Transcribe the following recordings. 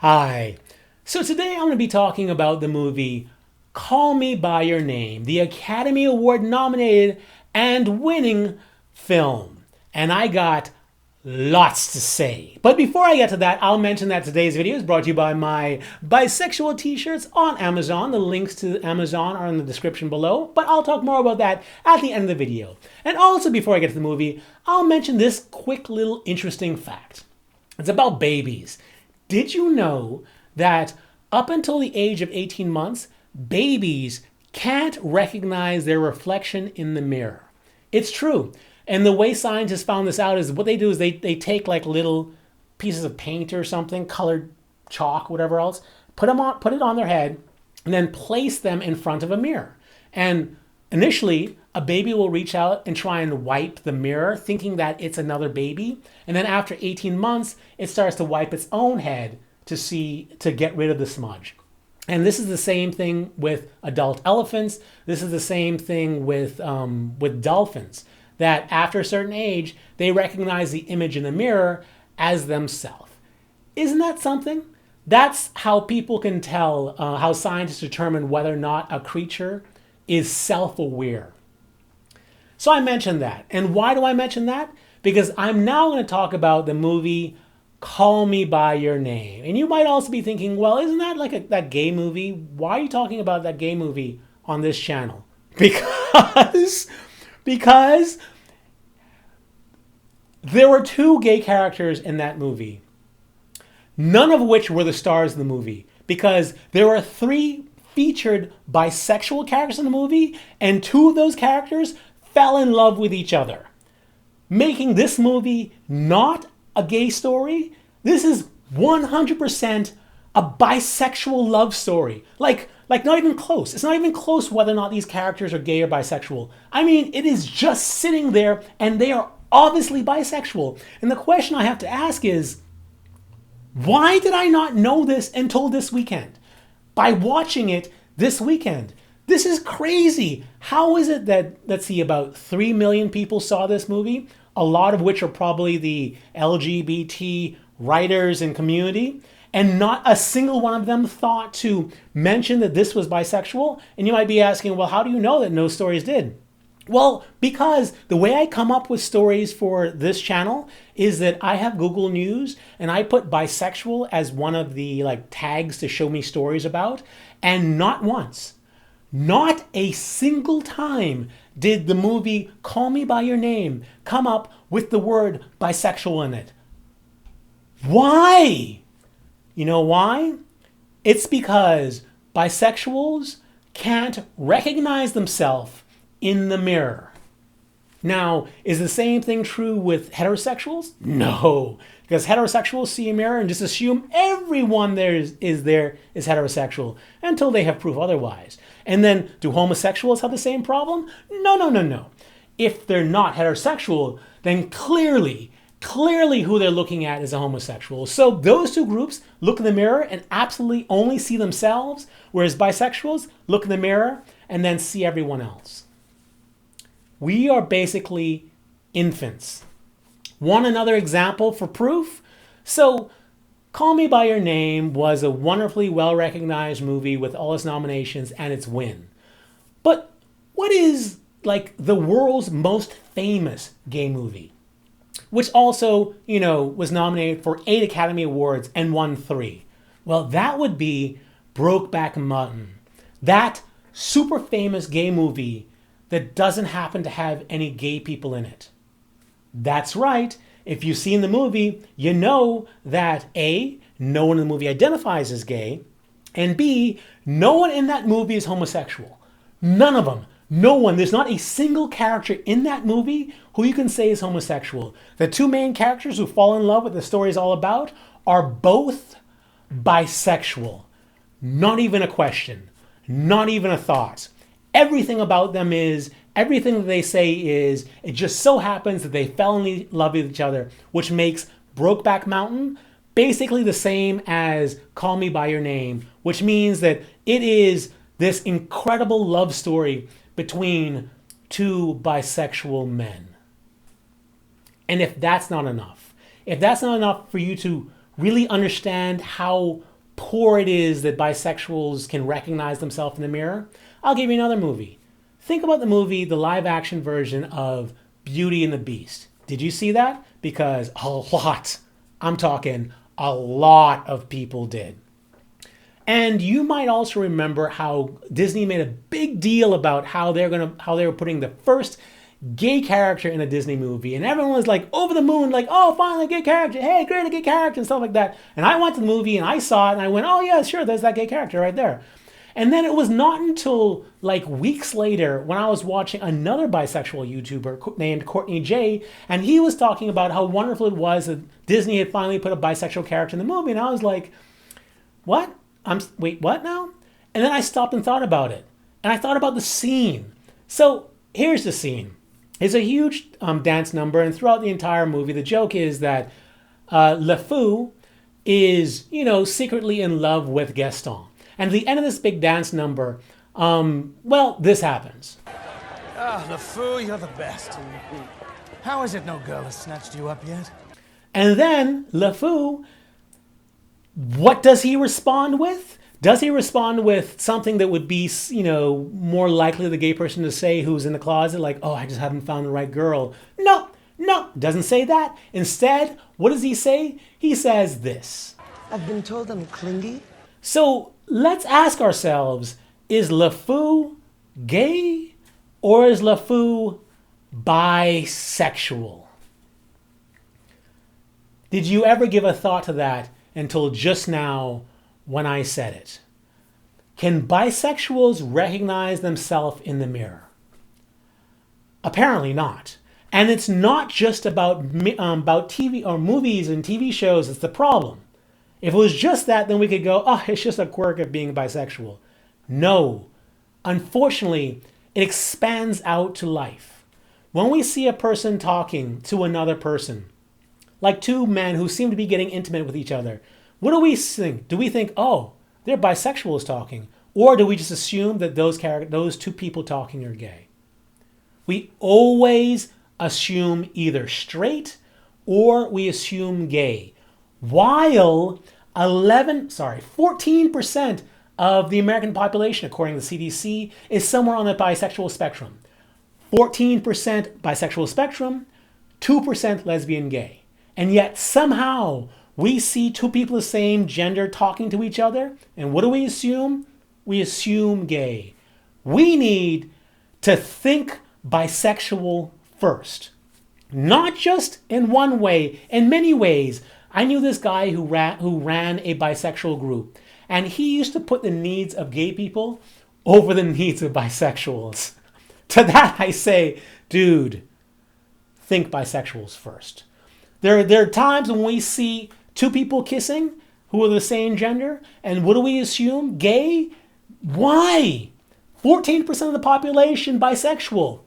Hi. So today I'm going to be talking about the movie Call Me By Your Name, the Academy Award nominated and winning film. And I got lots to say. But before I get to that, I'll mention that today's video is brought to you by my bisexual t-shirts on Amazon. The links to Amazon are in the description below, but I'll talk more about that at the end of the video. And also before I get to the movie, I'll mention this quick little interesting fact. It's about babies. Did you know that up until the age of 18 months, babies can't recognize their reflection in the mirror? It's true. And the way scientists found this out is what they do is they take like little pieces of paint or something, colored chalk, whatever else, put it on their head, and then place them in front of a mirror. And initially, a baby will reach out and try and wipe the mirror, thinking that it's another baby. And then after 18 months, it starts to wipe its own head to get rid of the smudge. And this is the same thing with adult elephants. This is the same thing with dolphins, that after a certain age, they recognize the image in the mirror as themselves. Isn't that something? That's how people can tell, how scientists determine whether or not a creature is self-aware. So I mentioned that. And why do I mention that? Because I'm now going to talk about the movie Call Me By Your Name. And you might also be thinking, well, isn't that like that gay movie? Why are you talking about that gay movie on this channel? Because there were two gay characters in that movie, none of which were the stars of the movie, because there were three featured bisexual characters in the movie, and two of those characters fell in love with each other, making this movie not a gay story. This is 100% a bisexual love story. Like not even close. It's not even close whether or not these characters are gay or bisexual. I mean, it is just sitting there and they are obviously bisexual. And the question I have to ask is, why did I not know this until this weekend? By watching it this weekend. This is crazy. How is it that, let's see, about 3 million people saw this movie, a lot of which are probably the LGBT writers and community, and not a single one of them thought to mention that this was bisexual? And you might be asking, well, how do you know that no stories did? Well, because the way I come up with stories for this channel is that I have Google News and I put bisexual as one of the tags to show me stories about, and not once, not a single time did the movie Call Me By Your Name come up with the word bisexual in it. Why? You know why? It's because bisexuals can't recognize themselves in the mirror. Now, is the same thing true with heterosexuals? No, because heterosexuals see a mirror and just assume everyone there is heterosexual until they have proof otherwise. And then, do homosexuals have the same problem? No. If they're not heterosexual, then clearly who they're looking at is a homosexual. So those two groups look in the mirror and absolutely only see themselves, whereas bisexuals look in the mirror and then see everyone else. We are basically infants. Want another example for proof? So, Call Me By Your Name was a wonderfully well-recognized movie with all its nominations and its win. But what is the world's most famous gay movie, which also, was nominated for 8 Academy Awards and won 3? Well, that would be Brokeback Mountain. That super famous gay movie that doesn't happen to have any gay people in it. That's right. If you've seen the movie, you know that A, no one in the movie identifies as gay, and B, no one in that movie is homosexual. None of them. No one. There's not a single character in that movie who you can say is homosexual. The two main characters who fall in love with the story is all about are both bisexual. Not even a question. Not even a thought. Everything about them everything that they say is, it just so happens that they fell in love with each other, which makes Brokeback Mountain basically the same as Call Me By Your Name, which means that it is this incredible love story between two bisexual men. And if that's not enough for you to really understand how poor it is that bisexuals can recognize themselves in the mirror, I'll give you another movie. Think about the movie, the live action version of Beauty and the Beast. Did you see that? Because I'm talking a lot of people did. And you might also remember how Disney made a big deal about how they were putting the first gay character in a Disney movie, and everyone was like over the moon, like, oh, finally a gay character, hey, great, a gay character, and stuff like that. And I went to the movie and I saw it and I went, oh yeah, sure, there's that gay character right there. And then it was not until like weeks later when I was watching another bisexual YouTuber named Courtney-Jai, and he was talking about how wonderful it was that Disney had finally put a bisexual character in the movie, and I was like, what? Wait, what now? And then I stopped and thought about it. And I thought about the scene. So here's the scene. It's a huge dance number, and throughout the entire movie, the joke is that LeFou is, secretly in love with Gaston. And at the end of this big dance number, well, this happens. Ah, LeFou, you're the best. How is it no girl has snatched you up yet? And then LeFou, what does he respond with? Does he respond with something that would be, more likely the gay person to say who's in the closet, like, oh, I just haven't found the right girl? No, doesn't say that. Instead, what does he say? He says this. I've been told I'm clingy. So let's ask ourselves, is LeFou gay or is LeFou bisexual? Did you ever give a thought to that until just now when I said it? Can bisexuals recognize themselves in the mirror? Apparently not. And it's not just about TV or movies and TV shows that's the problem. If it was just that, then we could go, oh, it's just a quirk of being bisexual. No. Unfortunately, it expands out to life. When we see a person talking to another person, like two men who seem to be getting intimate with each other, what do we think? Do we think, oh, they're bisexuals talking? Or do we just assume that those two people talking are gay? We always assume either straight or we assume gay. While 14% of the American population, according to the CDC, is somewhere on the bisexual spectrum. 14% bisexual spectrum, 2% lesbian gay. And yet somehow we see two people of the same gender talking to each other, and what do we assume? We assume gay. We need to think bisexual first. Not just in one way, in many ways. I knew this guy who ran a bisexual group, and he used to put the needs of gay people over the needs of bisexuals. To that I say, dude, think bisexuals first. There are times when we see two people kissing who are the same gender, and what do we assume? Gay? Why? 14% of the population bisexual.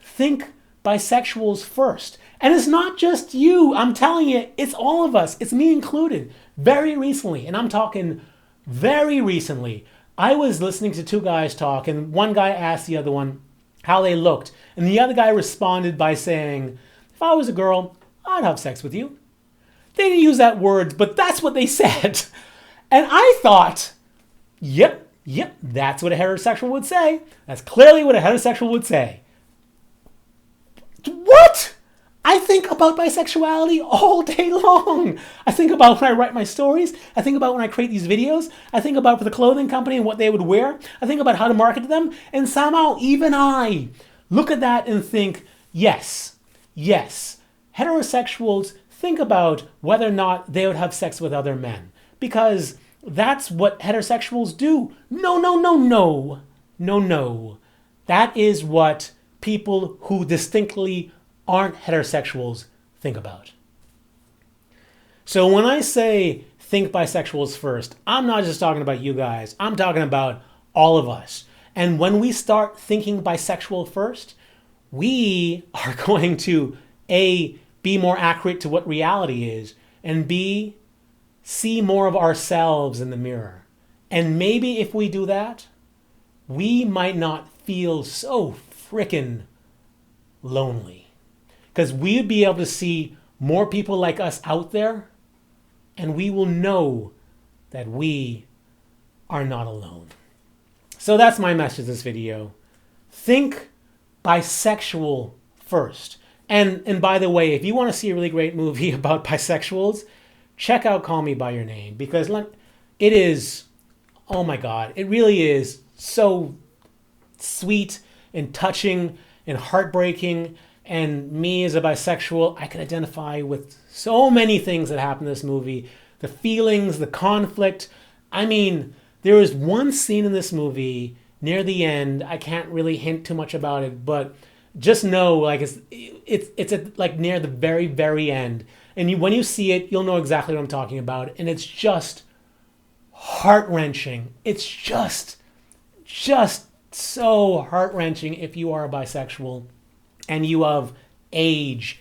Think bisexuals first. And it's not just you. I'm telling you, it's all of us. It's me included. Very recently, and I'm talking very recently, I was listening to two guys talk, and one guy asked the other one how they looked. And the other guy responded by saying, if I was a girl, I'd have sex with you. They didn't use that word, but that's what they said. And I thought, yep, that's what a heterosexual would say. That's clearly what a heterosexual would say. What? I think about bisexuality all day long. I think about when I write my stories. I think about when I create these videos. I think about for the clothing company and what they would wear. I think about how to market to them. And somehow even I look at that and think, yes, heterosexuals think about whether or not they would have sex with other men. Because that's what heterosexuals do. No. That is what people who distinctly aren't heterosexuals think about. So when I say think bisexuals first, I'm not just talking about you guys. I'm talking about all of us. And when we start thinking bisexual first, we are going to A, be more accurate to what reality is, and B, see more of ourselves in the mirror. And maybe if we do that, we might not feel so frickin' lonely. Because we'd be able to see more people like us out there, and we will know that we are not alone. So that's my message in this video. Think bisexual first. And by the way, if you want to see a really great movie about bisexuals, check out Call Me By Your Name, because it is, oh my God, it really is so sweet and touching and heartbreaking. And me as a bisexual, I can identify with so many things that happen in this movie. The feelings, the conflict. I mean, there is one scene in this movie near the end. I can't really hint too much about it, but just know, like, it's at, like, near the very, very end. And when you see it, you'll know exactly what I'm talking about. And it's just heart-wrenching. It's just so heart-wrenching if you are a bisexual and you have age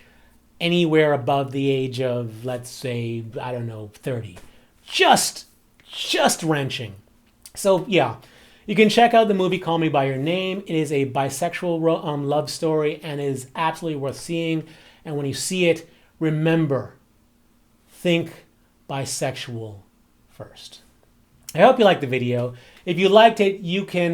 anywhere above the age of, let's say, I don't know, 30. Just wrenching. So yeah, you can check out the movie Call Me By Your Name. It is a bisexual love story and is absolutely worth seeing. And when you see it, remember, think bisexual first. I hope you liked the video. If you liked it, you can,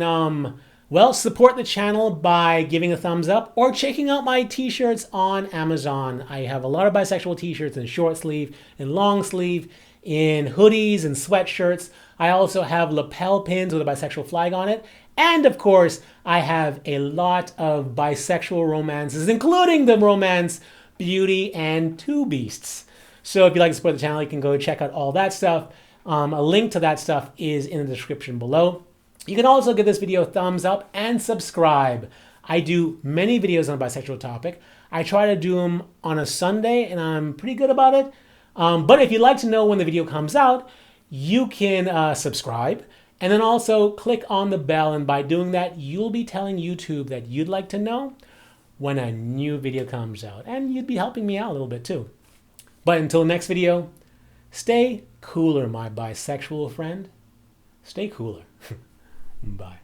well, support the channel by giving a thumbs up or checking out my t-shirts on Amazon. I have a lot of bisexual t-shirts in short sleeve and long sleeve, in hoodies and sweatshirts. I also have lapel pins with a bisexual flag on it. And of course, I have a lot of bisexual romances, including the romance Beauty and Two Beasts. So if you'd like to support the channel, you can go check out all that stuff. A link to that stuff is in the description below. You can also give this video a thumbs up and subscribe. I do many videos on a bisexual topic. I try to do them on a Sunday, and I'm pretty good about it. But if you'd like to know when the video comes out, you can subscribe and then also click on the bell. And by doing that, you'll be telling YouTube that you'd like to know when a new video comes out. And you'd be helping me out a little bit too. But until the next video, stay cooler, my bisexual friend. Stay cooler. Bye.